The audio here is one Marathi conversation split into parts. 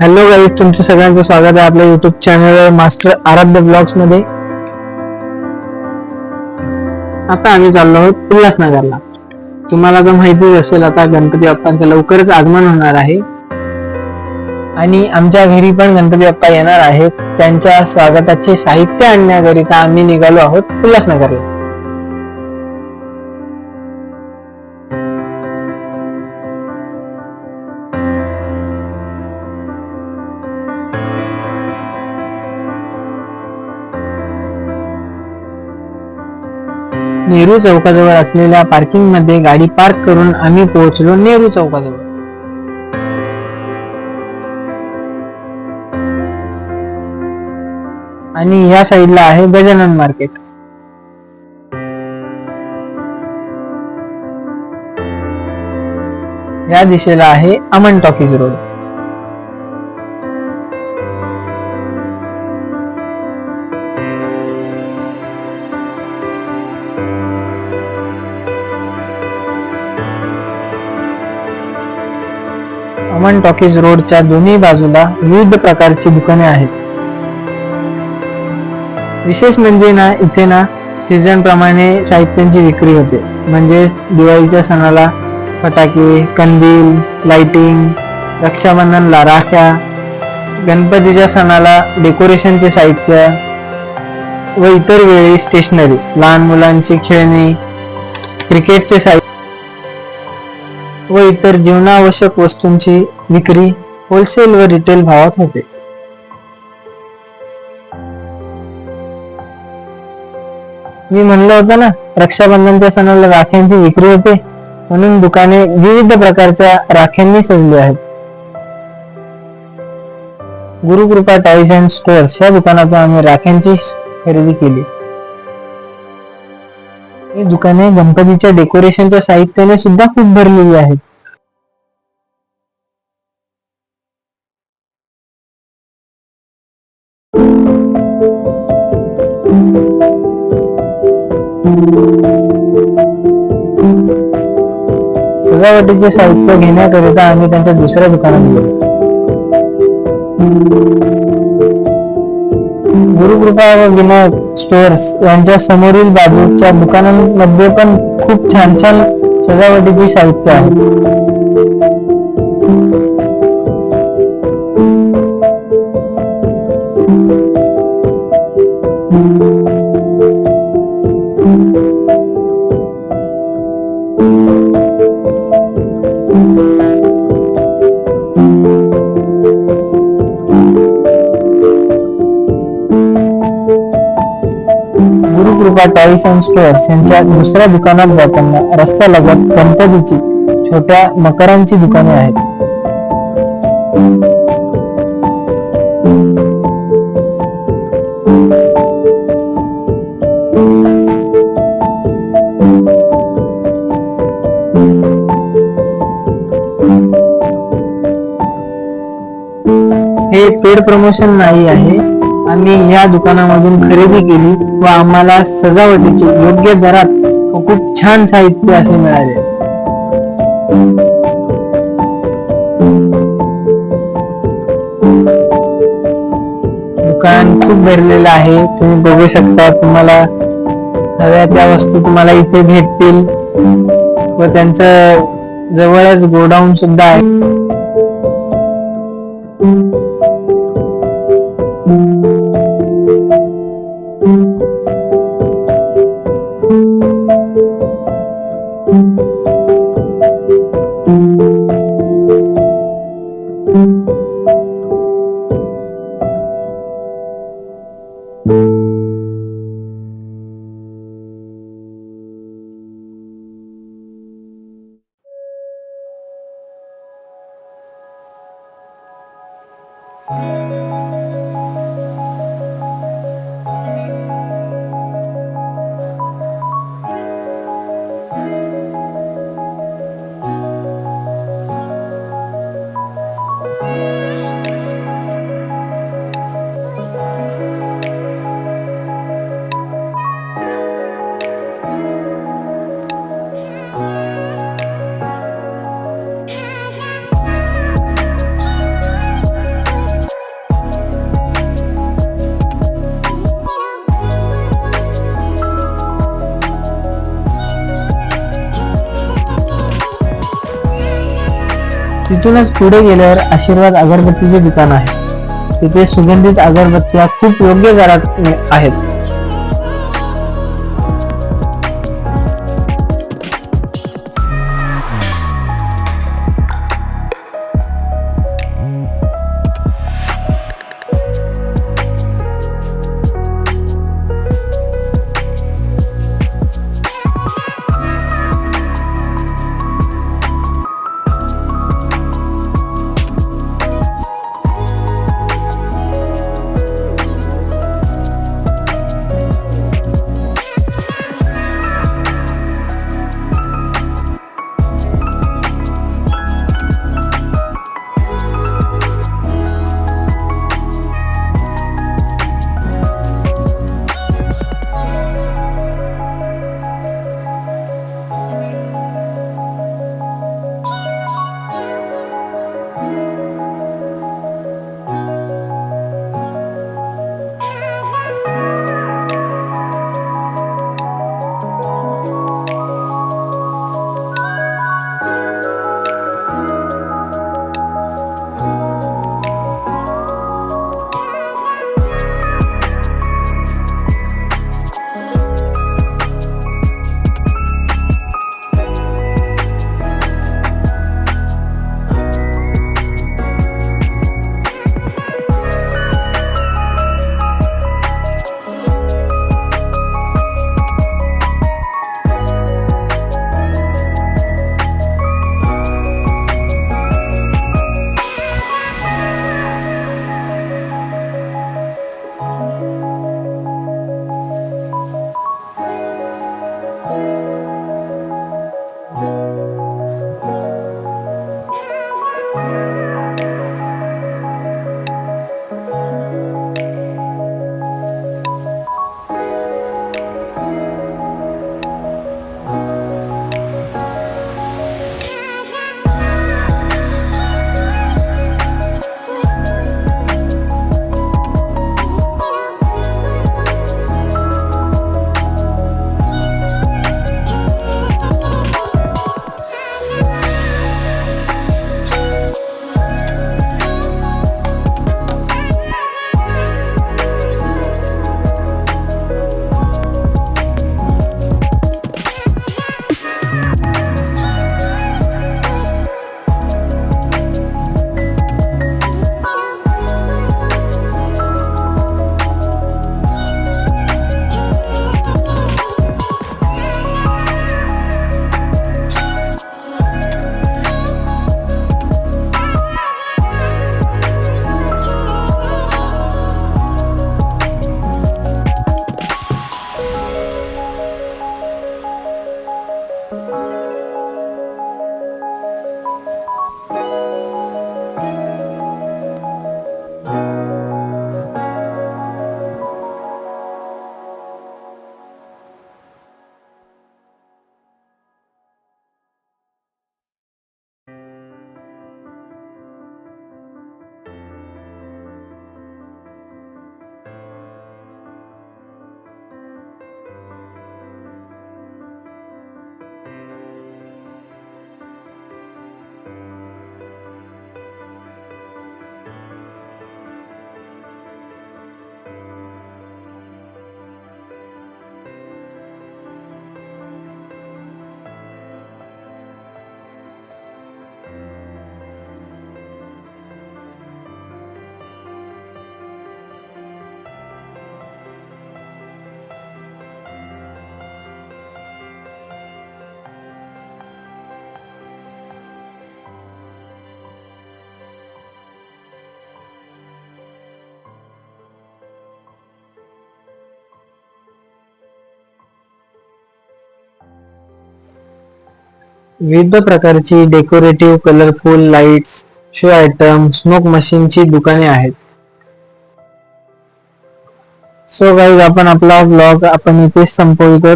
हॅलो गाईज, तुमचं सगळ्यांचं स्वागत आहे आपल्या युट्यूब चॅनल मास्टर आराध्य ब्लॉग्स मध्ये. आता आम्ही चाललो आहोत उल्हासनगरला. तुम्हाला तर माहितीच असेल, आता गणपती बाप्पांचं लवकरच आगमन होणार आहे आणि आमच्या घरी पण गणपती बाप्पा येणार आहेत. त्यांच्या स्वागताचे साहित्य आणण्याकरिता आम्ही निघालो आहोत उल्हासनगरला. नेहरू चौकाजवळ असलेल्या पार्किंग मध्ये गाडी पार्क करून आम्ही पोहोचलो नेहरू चौकाजवळ. आणि या साईडला आहे गजानन मार्केट. या दिशेला आहे Aman talkies road. Aman talkies रोडच्या दोन्ही बाजूला विविध प्रकारची दुकाने आहेत. विशेष म्हणजे इथे सीझन प्रमाणे साहित्यांची विक्री होते. म्हणजे दिवाळीच्या सणाला फटाके, कंदील, लाइटिंग, रक्षाबंधनला राख्या, गणपतीच्या सणाला डेकोरेशनचे साहित्य व इतर वेळी स्टेशनरी, लहान मुलांची खेळणी, क्रिकेटचे साहित्य व इतर जीवनावश्यक वस्तूंची विक्री होलसेल व रिटेल भावात होते. मी म्हणलं होतं ना, रक्षाबंधनच्या सणाला राख्यांची विक्री होते, म्हणून दुकाने विविध प्रकारच्या राख्यांनी सजली आहेत. गुरुकृपा टॉयज अँड स्टोअर्स या दुकानातून आम्ही राख्यांची खरेदी केली. ही दुकाने गणपतीच्या डेकोरेशनच्या साहित्याने सुद्धा खूप भरलेली आहेत. सजावटीचे साहित्य घेण्याकरिता आम्ही त्यांच्या दुसऱ्या दुकानात गेलो. गुरुकृपा व विनायक स्टोअर्स यांच्या समोरील बाजूच्या दुकानांमध्ये पण खूप छान छान सजावटीची साहित्य आहे. गुरुकृपा टॉयज अँड स्टोअर्स यांच्या दुसऱ्या दुकानात जाताना रस्त्यालगत गणपतीची छोट्या मकरांची दुकाने आहेत. हे पेड प्रमोशन नाही आहे. आम्ही या दुकानामधून खरेदी केली व आम्हाला सजावटीचे योग्य दरात व खूप छान साहित्य असे मिळाले. दुकान खूप भरलेलं आहे. तुम्ही बघू शकता. तुम्हाला हव्या त्या वस्तू तुम्हाला इथे भेटतील व त्यांचं जवळच गोडाऊन सुद्धा आहे. तिथूनच पुढे गेल्यावर आशीर्वाद अगरबत्तीचे दुकान आहे. तिथे सुगंधित अगरबत्त्या खूप योग्य दरात आहेत. विविध प्रकारची decorative colourful lights, show item, smoke मशीनची दुकाने आहेत. सो गाईज, आपण आपला व्लॉग आपण इथेच संपवतो.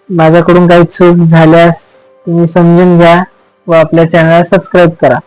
माझ्याकडून काही चूक झाल्यास तुम्ही समजून घ्या व आपल्या चॅनलला सबस्क्राईब करा.